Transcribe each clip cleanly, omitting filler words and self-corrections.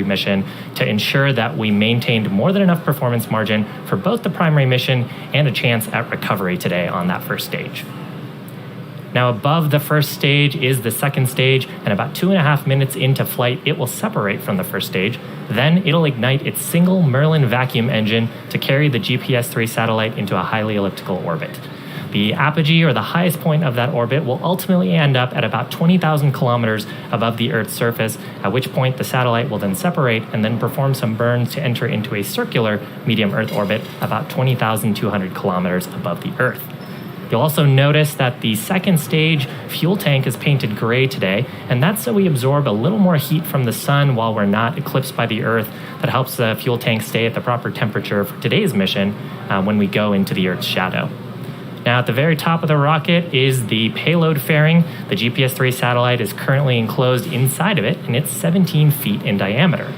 mission to ensure that we maintained more than enough performance margin for both the primary mission and a chance at recovery today on that first stage. Now, above the first stage is the second stage, and about 2.5 minutes into flight, it will separate from the first stage. Then it'll ignite its single Merlin vacuum engine to carry the GPS III satellite into a highly elliptical orbit. The apogee, or the highest point of that orbit, will ultimately end up at about 20,000 kilometers above the Earth's surface, at which point the satellite will then separate and then perform some burns to enter into a circular medium Earth orbit about 20,200 kilometers above the Earth. You'll also notice that the second stage fuel tank is painted gray today, and that's so we absorb a little more heat from the sun while we're not eclipsed by the Earth. That helps the fuel tank stay at the proper temperature for today's mission when we go into the Earth's shadow. Now, at the very top of the rocket is the payload fairing. The GPS III satellite is currently enclosed inside of it, and it's 17 feet in diameter.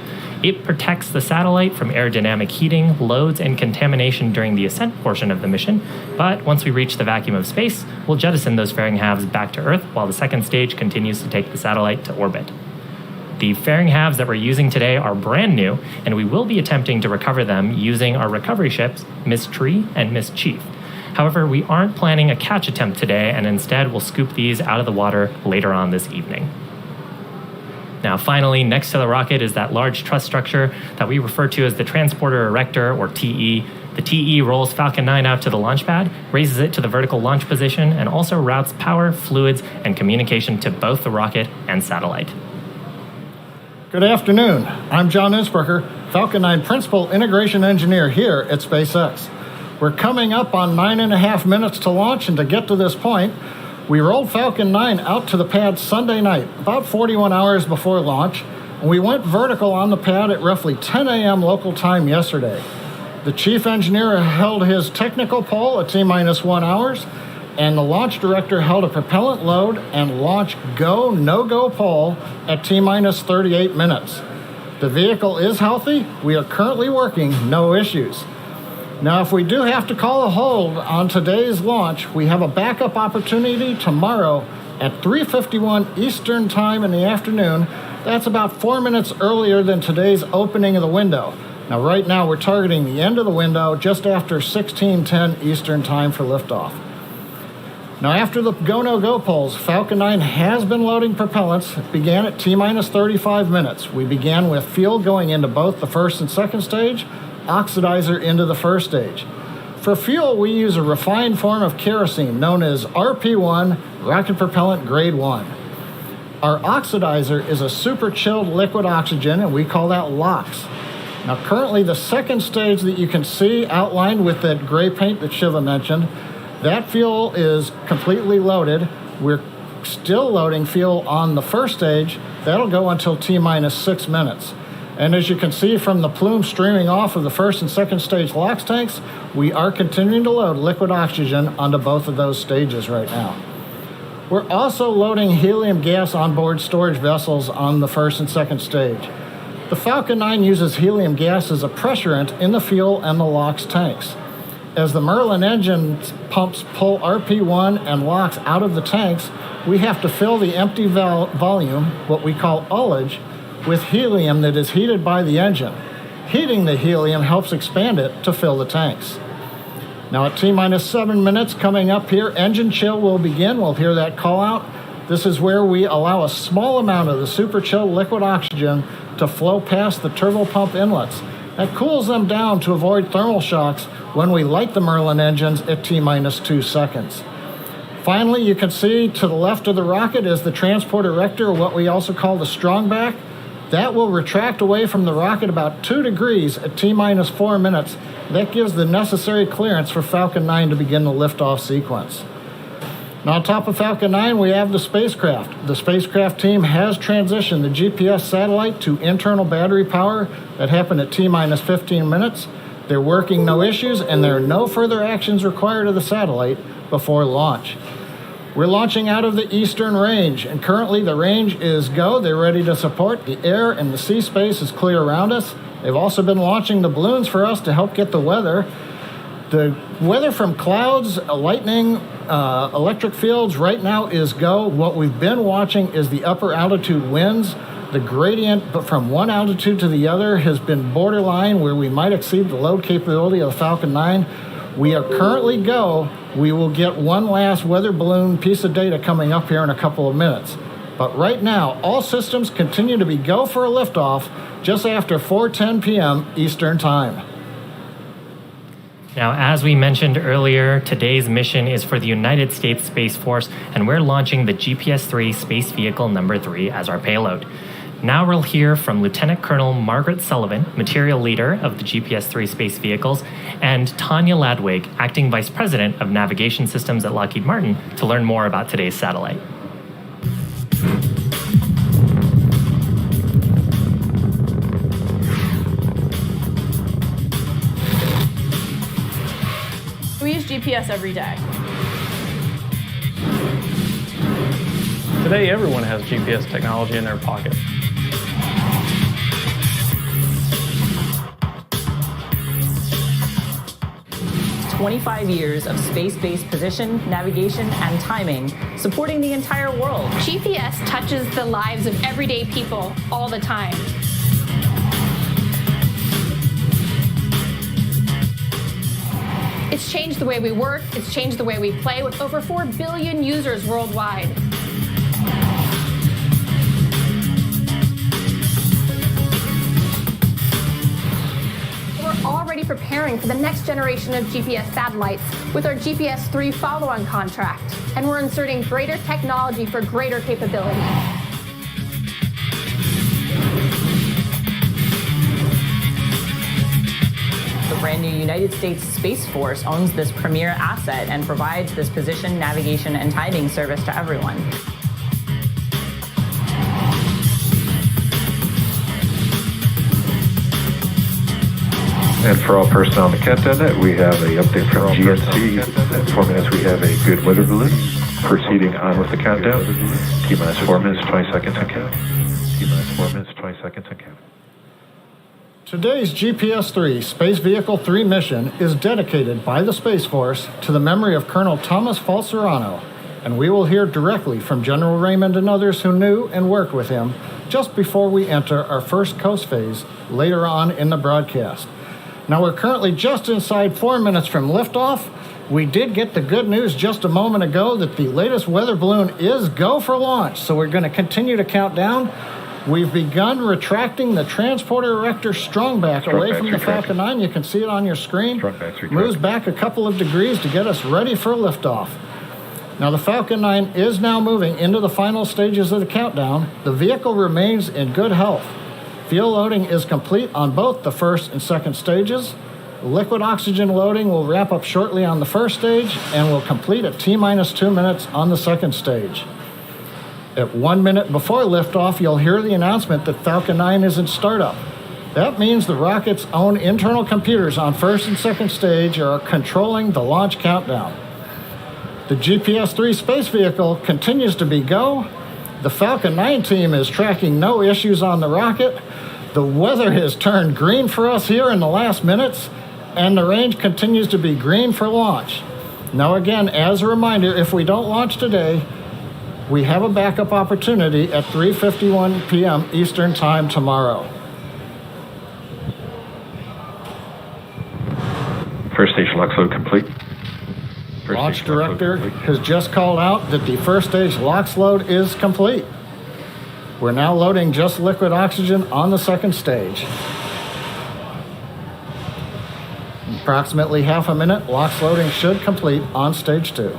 It protects the satellite from aerodynamic heating, loads, and contamination during the ascent portion of the mission, but once we reach the vacuum of space, we'll jettison those fairing halves back to Earth while the second stage continues to take the satellite to orbit. The fairing halves that we're using today are brand new, and we will be attempting to recover them using our recovery ships, Miss Tree and Miss Chief. However, we aren't planning a catch attempt today, and instead we'll scoop these out of the water later on this evening. Now, finally, next to the rocket is that large truss structure that we refer to as the Transporter Erector, or TE. The TE rolls Falcon 9 out to the launch pad, raises it to the vertical launch position, and also routes power, fluids, and communication to both the rocket and satellite. Good afternoon. I'm John Innsbrucker, Falcon 9 Principal Integration Engineer here at SpaceX. We're coming up on 9.5 minutes to launch, and to get to this point, we rolled Falcon 9 out to the pad Sunday night, about 41 hours before launch, and we went vertical on the pad at roughly 10 a.m. local time yesterday. The chief engineer held his technical poll at T-minus 1 hours, and the launch director held a propellant load and launch go, no-go poll at T-minus 38 minutes. The vehicle is healthy. We are currently working, no issues. Now, if we do have to call a hold on today's launch, we have a backup opportunity tomorrow at 3:51 Eastern Time in the afternoon. That's about 4 minutes earlier than today's opening of the window. Now, right now, we're targeting the end of the window just after 16:10 Eastern Time for liftoff. Now, after the go-no-go polls, Falcon 9 has been loading propellants. It began at T-minus 35 minutes. We began with fuel going into both the first and second stage, oxidizer into the first stage. For fuel, we use a refined form of kerosene known as RP1, rocket propellant grade 1. Our oxidizer is a super chilled liquid oxygen, and we call that LOX. Now, currently, the second stage that you can see outlined with that gray paint that Shiva mentioned, that fuel is completely loaded. We're still loading fuel on the first stage. That'll go until T-minus 6 minutes. And as you can see from the plume streaming off of the first and second stage LOX tanks, we are continuing to load liquid oxygen onto both of those stages right now. We're also loading helium gas onboard storage vessels on the first and second stage. The Falcon 9 uses helium gas as a pressurant in the fuel and the LOX tanks. As the Merlin engine pumps pull RP1 and LOX out of the tanks, we have to fill the empty volume, what we call ullage, with helium that is heated by the engine. Heating the helium helps expand it to fill the tanks. Now at T-minus 7 minutes coming up here, engine chill will begin. We'll hear that call out. This is where we allow a small amount of the super chilled liquid oxygen to flow past the turbopump inlets. That cools them down to avoid thermal shocks when we light the Merlin engines at T-minus 2 seconds. Finally, you can see to the left of the rocket is the Transporter Erector, what we also call the strongback. That will retract away from the rocket about 2 degrees at T-minus 4 minutes. That gives the necessary clearance for Falcon 9 to begin the liftoff sequence. Now on top of Falcon 9, we have the spacecraft. The spacecraft team has transitioned the GPS satellite to internal battery power. That happened at T-minus 15 minutes. They're working no issues, and there are no further actions required of the satellite before launch. We're launching out of the eastern range, and currently the range is go. They're ready to support. The air and the sea space is clear around us. They've also been launching the balloons for us to help get the weather. The weather from clouds, lightning, electric fields right now is go. What we've been watching is the upper altitude winds. The gradient but from one altitude to the other has been borderline where we might exceed the load capability of the Falcon 9. We are currently go. We will get one last weather balloon piece of data coming up here in a couple of minutes. But right now, all systems continue to be go for a liftoff just after 4:10 p.m. Eastern Time. Now, as we mentioned earlier, today's mission is for the United States Space Force, and we're launching the GPS III Space Vehicle number 3 as our payload. Now we'll hear from Lieutenant Colonel Margaret Sullivan, material leader of the GPS III space vehicles, and Tanya Ladwig, acting vice president of navigation systems at Lockheed Martin, to learn more about today's satellite. We use GPS every day. Today, everyone has GPS technology in their pocket. It's 25 years of space-based position, navigation, and timing, supporting the entire world. GPS touches the lives of everyday people all the time. It's changed the way we work, it's changed the way we play with over 4 billion users worldwide. We're already preparing for the next generation of GPS satellites with our GPS III follow-on contract, and we're inserting greater technology for greater capability. The brand new United States Space Force owns this premier asset and provides this position, navigation, and timing service to everyone. And for all personnel on the countdown net, we have an update from GNC informing us we have a good weather balloon. Proceeding on with the countdown. T-minus 4 minutes, 20 seconds on count. T-minus 4 minutes, 20 seconds on count. Today's GPS III Space Vehicle 3 mission is dedicated by the Space Force to the memory of Colonel Thomas Falcerano, and we will hear directly from General Raymond and others who knew and worked with him just before we enter our first coast phase later on in the broadcast. Now, we're currently just inside 4 minutes from liftoff. We did get the good news just a moment ago that the latest weather balloon is go for launch, so we're going to continue to count down. We've begun retracting the transporter erector strongback away from the Falcon 9. You can see it on your screen. Moves back a couple of degrees to get us ready for liftoff. Now, the Falcon 9 is now moving into the final stages of the countdown. The vehicle remains in good health. Fuel loading is complete on both the first and second stages. Liquid oxygen loading will wrap up shortly on the first stage and will complete at T-minus 2 minutes on the second stage. At 1 minute before liftoff, you'll hear the announcement that Falcon 9 is in startup. That means the rocket's own internal computers on first and second stage are controlling the launch countdown. The GPS III space vehicle continues to be go. The Falcon 9 team is tracking no issues on the rocket. The weather has turned green for us here in the last minutes, and the range continues to be green for launch. Now again, as a reminder, if we don't launch today, we have a backup opportunity at 3:51 p.m. Eastern Time tomorrow. First stage lock load complete. Launch director has just called out that the first stage LOX load is complete. We're now loading just liquid oxygen on the second stage. In approximately half a minute, LOX loading should complete on stage 2.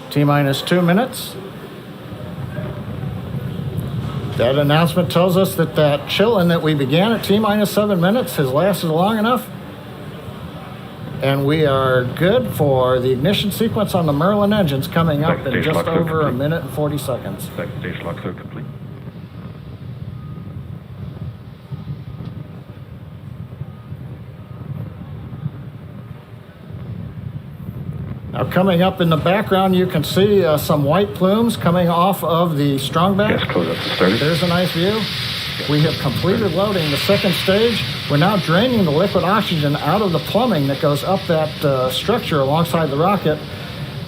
T-minus 2 minutes. That announcement tells us that that chill-in that we began at T-minus 7 minutes has lasted long enough. And we are good for the ignition sequence on the Merlin engines coming up in just over a minute and 40 seconds. Second stage lock load complete. Now coming up in the background, you can see some white plumes coming off of the strongback. Gas close up to started. There's a nice view. We have completed loading the second stage. We're now draining the liquid oxygen out of the plumbing that goes up that structure alongside the rocket.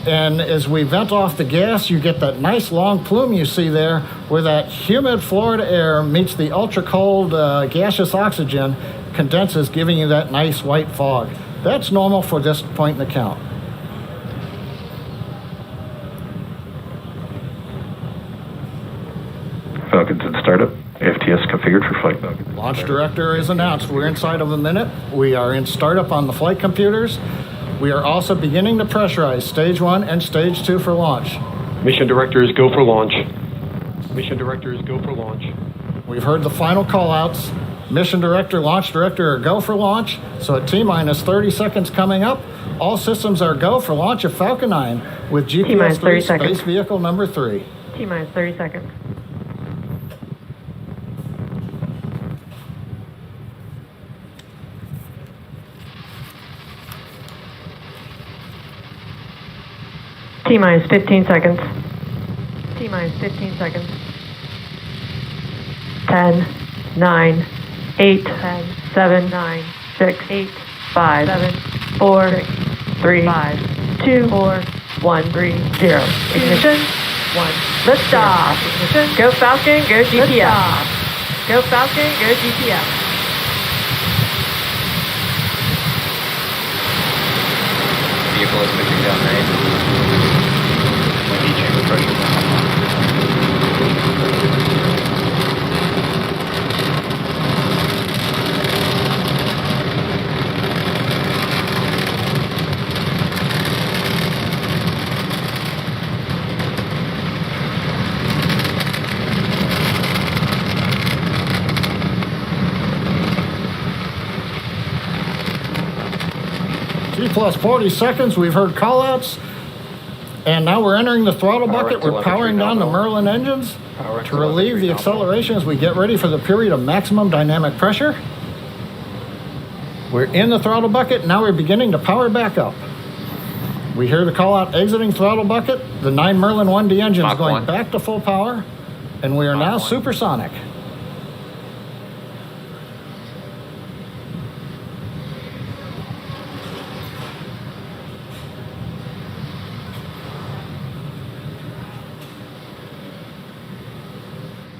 And as we vent off the gas, you get that nice long plume you see there where that humid Florida air meets the ultra-cold gaseous oxygen, condenses, giving you that nice white fog. That's normal for this point in the count. Falcon's in startup. FTS configured for flight. Launch director is announced. We're inside of a minute. We are in startup on the flight computers. We are also beginning to pressurize stage 1 and stage 2 for launch. Mission directors, go for launch. Mission directors, go for launch. We've heard the final call-outs. Mission director, launch director are go for launch. So at T-minus 30 seconds coming up, all systems are go for launch of Falcon 9 with GPS 3 space vehicle number 3. T-minus 30 seconds. T-minus 15 seconds. T-minus 15 seconds. 10, 9, 8, 10, 7, 9, 6, 8, 5, 7, 4, 6, 3, 5, 2, 4, 1, 3, 0. Ignition. 1. Liftoff. Ignition. Go Falcon, go GPS. Liftoff. Go Falcon, go GPS. Vehicle is pushing down right. Windy chamber pressure. T plus 40 seconds, we've heard call-outs, and now we're entering the throttle bucket. We're powering down the Merlin engines to relieve the acceleration as we get ready for the period of maximum dynamic pressure. We're in the throttle bucket, now we're beginning to power back up. We hear the call-out exiting throttle bucket, the 9 Merlin 1D engines going back to full power, and we are now supersonic.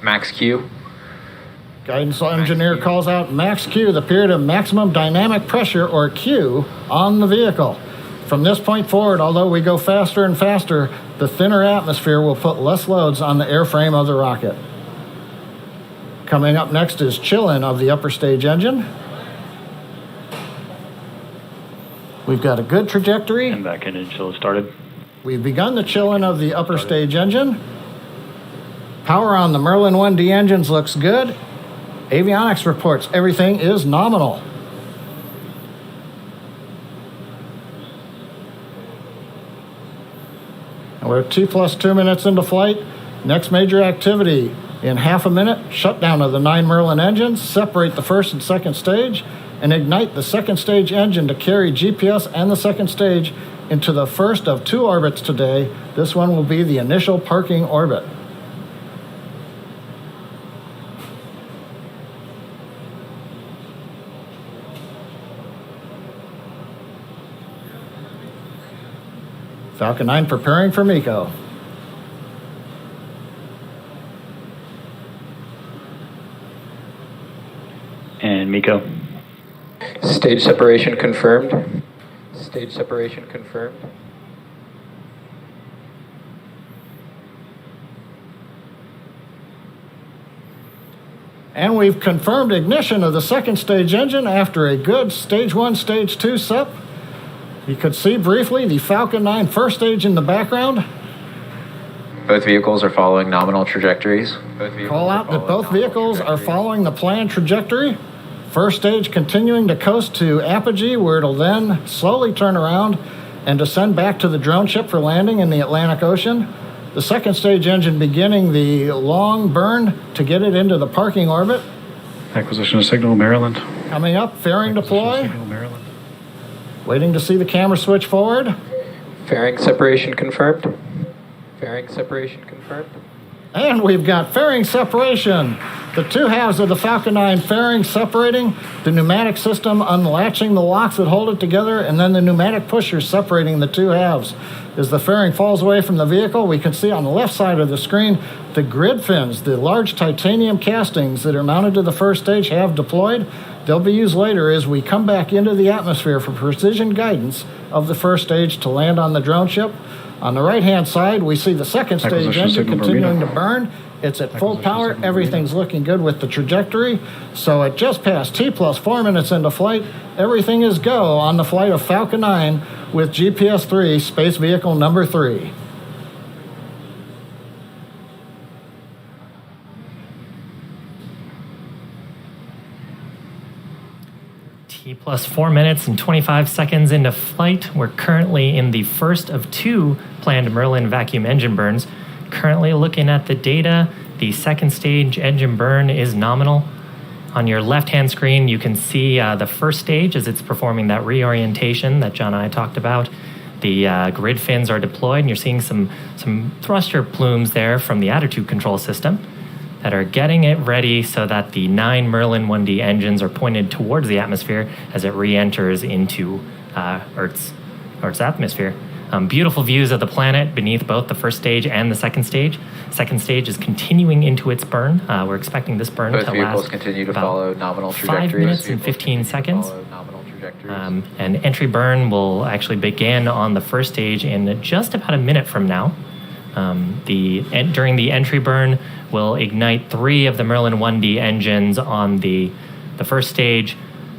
Max Q. Guidance engineer calls out max Q, the period of maximum dynamic pressure, or Q, on the vehicle. From this point forward, although we go faster and faster, the thinner atmosphere will put less loads on the airframe of the rocket. Coming up next is chill-in of the upper stage engine. We've got a good trajectory. And back engine chill started. We've begun the chill-in of the upper stage engine. Power on the Merlin 1D engines looks good. Avionics reports everything is nominal. And we're T plus 2 minutes into flight. Next major activity in half a minute, shutdown of the 9 Merlin engines, separate the first and second stage, and ignite the second stage engine to carry GPS and the second stage into the first of 2 orbits today. This one will be the initial parking orbit. Falcon 9 preparing for MECO. And MECO. Stage separation confirmed. Stage separation confirmed. And we've confirmed ignition of the second stage engine after a good stage 1, stage 2 SEP. You could see briefly the Falcon 9 first stage in the background. Both vehicles are following nominal trajectories. Call out that both vehicles are following the planned trajectory. First stage continuing to coast to apogee, where it'll then slowly turn around and descend back to the drone ship for landing in the Atlantic Ocean. The second stage engine beginning the long burn to get it into the parking orbit. Acquisition of signal, Maryland. Coming up, fairing deploy. Signal, Maryland. Waiting to see the camera switch forward. Fairing separation confirmed. Fairing separation confirmed. And we've got fairing separation. The two halves of the Falcon 9 fairing separating, the pneumatic system unlatching the locks that hold it together, and then the pneumatic pusher separating the two halves. As the fairing falls away from the vehicle, we can see on the left side of the screen the grid fins, the large titanium castings that are mounted to the first stage have deployed. They'll be used later as we come back into the atmosphere for precision guidance of the first stage to land on the drone ship. On the right-hand side, we see the second stage engine continuing to burn. It's at full power. Everything's looking good with the trajectory. So at just past T plus 4 minutes into flight, everything is go on the flight of Falcon 9 with GPS 3, Space Vehicle number 3. T plus 4 minutes and 25 seconds into flight. We're currently in the first of two planned Merlin vacuum engine burns. Currently looking at the data, the second stage engine burn is nominal. On your left-hand screen, you can see the first stage as it's performing that reorientation that John and I talked about. The grid fins are deployed, and you're seeing some thruster plumes there from the attitude control system that are getting it ready so that the 9 Merlin 1D engines are pointed towards the atmosphere as it re-enters into Earth's atmosphere. Beautiful views of the planet beneath both the first stage and the second stage. Second stage is continuing into its burn. We're expecting this burn Both to vehicles last continue to about follow nominal trajectories. 5 minutes and 15 seconds. And entry burn will actually begin on the first stage in just about a minute from now. During the entry burn, we'll ignite 3 of the Merlin 1D engines on the first stage.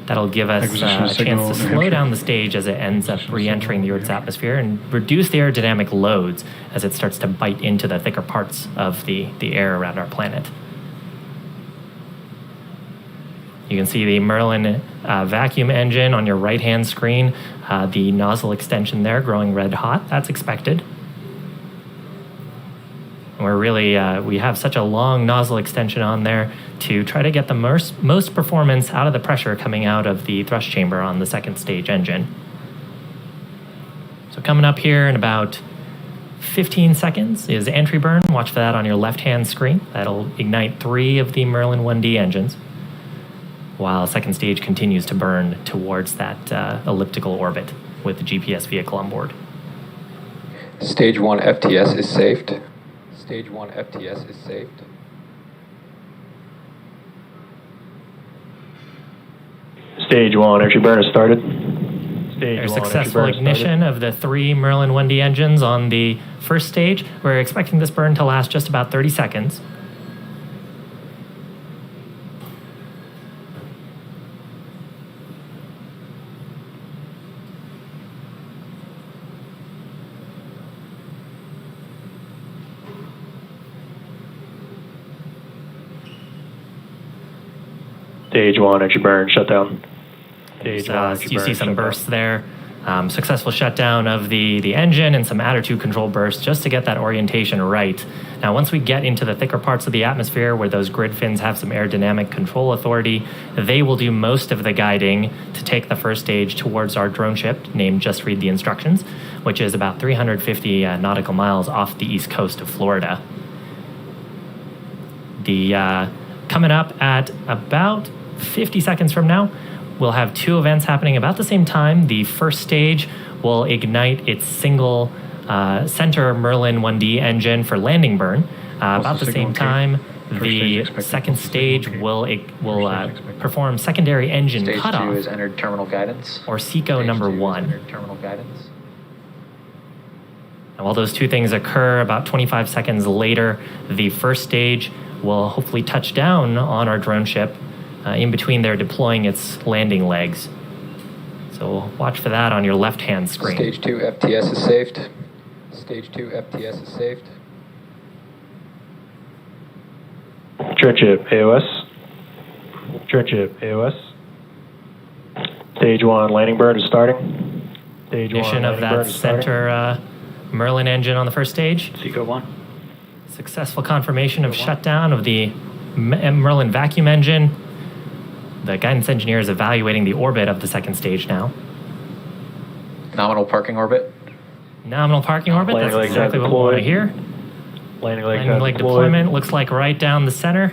That'll give us a chance to slow down the stage as it ends up re-entering the Earth's atmosphere and reduce the aerodynamic loads as it starts to bite into the thicker parts of the air around our planet. You can see the Merlin vacuum engine on your right-hand screen, the nozzle extension there growing red hot. That's expected. And we're really, we have such a long nozzle extension on there to try to get the most performance out of the pressure coming out of the thrust chamber on the second stage engine. So coming up here in about 15 seconds is entry burn. Watch for that on your left-hand screen. That'll ignite 3 of the Merlin 1D engines, while second stage continues to burn towards that elliptical orbit with the GPS vehicle on board. Stage 1 FTS is saved. Stage 1 FTS is saved. Stage 1 entry burn has started. There's successful ignition of the 3 Merlin 1D engines on the first stage. We're expecting this burn to last just about 30 seconds. Stage 1 entry burn shutdown. You see some bursts there. Successful shutdown of the engine and some attitude control bursts just to get that orientation right. Now, once we get into the thicker parts of the atmosphere where those grid fins have some aerodynamic control authority, they will do most of the guiding to take the first stage towards our drone ship named Just Read the Instructions, which is about 350 nautical miles off the east coast of Florida. Coming up at about 50 seconds from now, we'll have 2 events happening about the same time. The first stage will ignite its single center Merlin 1D engine for landing burn. About the same time, the second stage will perform secondary engine Stage cutoff. Stage 2 has entered terminal guidance. Or SECO number 1. Terminal guidance. And while those 2 things occur, about 25 seconds later, the first stage will hopefully touch down on our drone ship. In between, they're deploying its landing legs. So watch for that on your left-hand screen. Stage 2 FTS is saved. Stage 2 FTS is saved. Drone ship AOS. Drone ship AOS. Stage 1 landing burn is starting. Stage 1 ignition of that center Merlin engine on the first stage. SECO 1. Successful confirmation of shutdown of the Merlin vacuum engine. The guidance engineer is evaluating the orbit of the second stage now. Nominal parking orbit. Nominal parking orbit, Landing that's leg exactly what we deployed. want to hear. Landing Landing leg deployment looks like right down the center.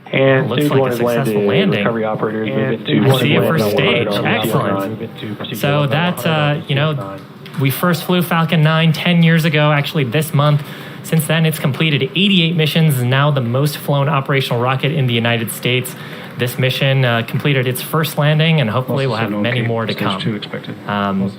And looks stage like one a is successful landed. landing. Recovery operators move into I see it for stage. Move Excellent. into procedural So level that, 109. we first flew Falcon 9 10 years ago, actually this month. Since then, it's completed 88 missions, and now the most flown operational rocket in the United States. This mission completed its first landing, and hopefully we'll have many more to come.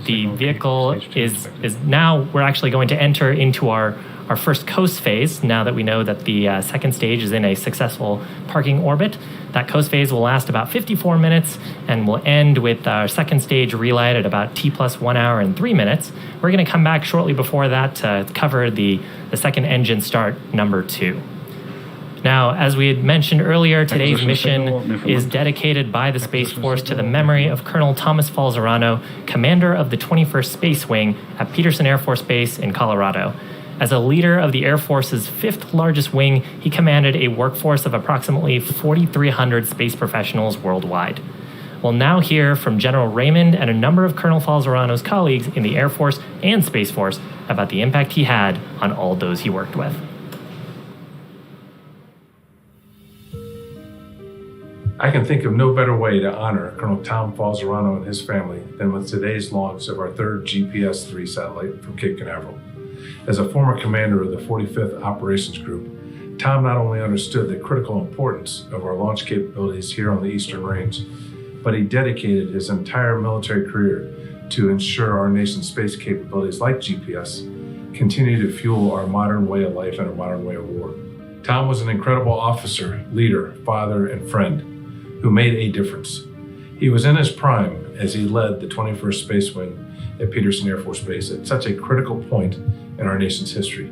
The vehicle is now, we're actually going to enter into our first coast phase, now that we know that the second stage is in a successful parking orbit. That coast phase will last about 54 minutes and will end with our second stage relight at about T plus 1 hour and 3 minutes. We're going to come back shortly before that to cover the second engine start, number 2. Now, as we had mentioned earlier, today's mission is dedicated by the Space Force to the memory of Colonel Thomas Falzarano, commander of the 21st Space Wing at Peterson Air Force Base in Colorado. As a leader of the Air Force's 5th largest wing, he commanded a workforce of approximately 4,300 space professionals worldwide. We'll now hear from General Raymond and a number of Colonel Falzarano's colleagues in the Air Force and Space Force about the impact he had on all those he worked with. I can think of no better way to honor Colonel Tom Falzarano and his family than with today's launch of our third GPS III satellite from Cape Canaveral. As a former commander of the 45th Operations Group, Tom not only understood the critical importance of our launch capabilities here on the Eastern Range, but he dedicated his entire military career to ensure our nation's space capabilities like GPS continue to fuel our modern way of life and our modern way of war. Tom was an incredible officer, leader, father, and friend who made a difference. He was in his prime as he led the 21st Space Wing at Peterson Air Force Base at such a critical point in our nation's history.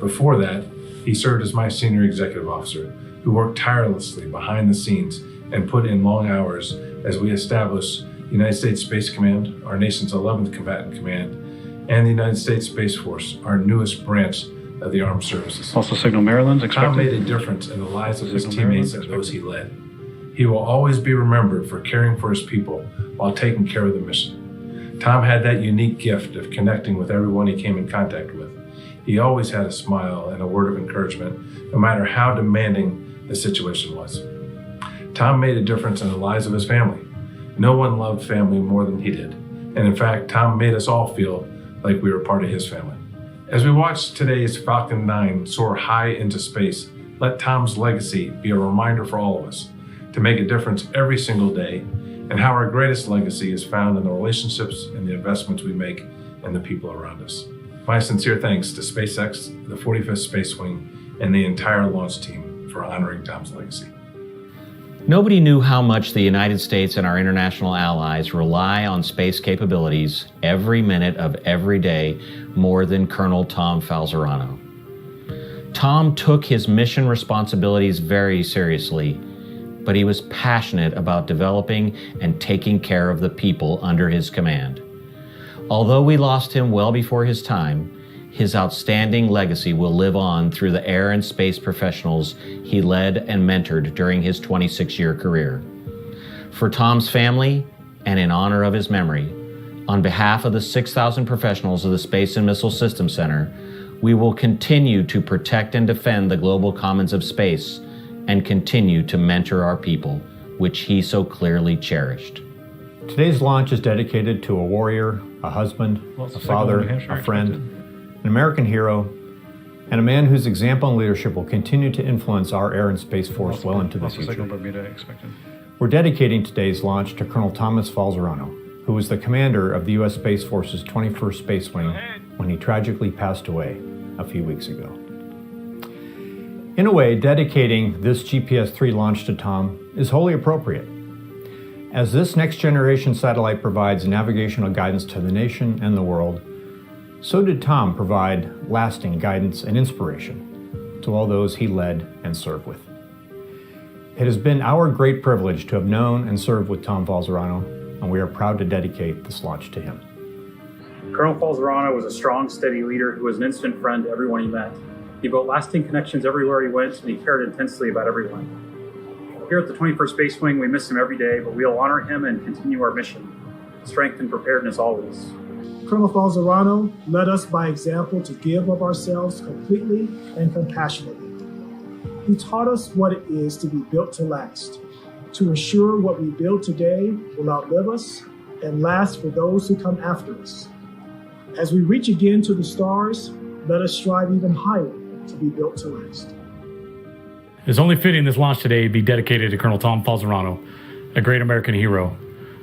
Before that, he served as my senior executive officer, who worked tirelessly behind the scenes and put in long hours as we established the United States Space Command, our nation's 11th Combatant Command, and the United States Space Force, our newest branch of the armed services. Also signal Maryland's expected. Tom made a difference in the lives of his teammates and those he led. He will always be remembered for caring for his people while taking care of the mission. Tom had that unique gift of connecting with everyone he came in contact with. He always had a smile and a word of encouragement, no matter how demanding the situation was. Tom made a difference in the lives of his family. No one loved family more than he did. And in fact, Tom made us all feel like we were part of his family. As we watch today's Falcon 9 soar high into space, let Tom's legacy be a reminder for all of us to make a difference every single day, and how our greatest legacy is found in the relationships and the investments we make in the people around us. My sincere thanks to SpaceX, the 45th Space Wing, and the entire launch team for honoring Tom's legacy. Nobody knew how much the United States and our international allies rely on space capabilities every minute of every day more than Colonel Tom Falzarano. Tom took his mission responsibilities very seriously, but he was passionate about developing and taking care of the people under his command. Although we lost him well before his time, his outstanding legacy will live on through the air and space professionals he led and mentored during his 26-year career. For Tom's family, and in honor of his memory, on behalf of the 6,000 professionals of the Space and Missile Systems Center, we will continue to protect and defend the global commons of space and continue to mentor our people, which he so clearly cherished. Today's launch is dedicated to a warrior, a husband, a father, a friend, an American hero, and a man whose example and leadership will continue to influence our Air and Space Force well into the future. We're dedicating today's launch to Colonel Thomas Falzarano, who was the commander of the U.S. Space Force's 21st Space Wing when he tragically passed away a few weeks ago. In a way, dedicating this GPS III launch to Tom is wholly appropriate, as this next-generation satellite provides navigational guidance to the nation and the world. So did Tom provide lasting guidance and inspiration to all those he led and served with. It has been our great privilege to have known and served with Tom Falzarano, and we are proud to dedicate this launch to him. Colonel Falzarano was a strong, steady leader who was an instant friend to everyone he met. He built lasting connections everywhere he went, and he cared intensely about everyone. Here at the 21st Space Wing, we miss him every day, but we'll honor him and continue our mission. strength and preparedness always. Colonel Falzarano led us by example to give of ourselves completely and compassionately. He taught us what it is to be built to last, to ensure what we build today will outlive us and last for those who come after us. As we reach again to the stars, let us strive even higher to be built to last. It's only fitting this launch today be dedicated to Colonel Tom Falzarano, a great American hero.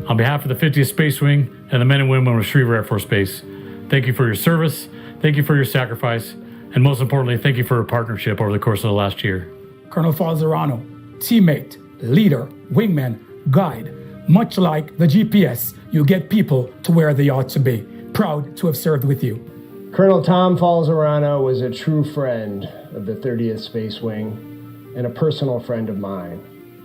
On behalf of the 50th Space Wing and the men and women of Schriever Air Force Base, thank you for your service, thank you for your sacrifice, and most importantly, thank you for your partnership over the course of the last year. Colonel Falzarano, teammate, leader, wingman, guide. Much like the GPS, you get people to where they ought to be. Proud to have served with you. Colonel Tom Falzarano was a true friend of the 30th Space Wing and a personal friend of mine.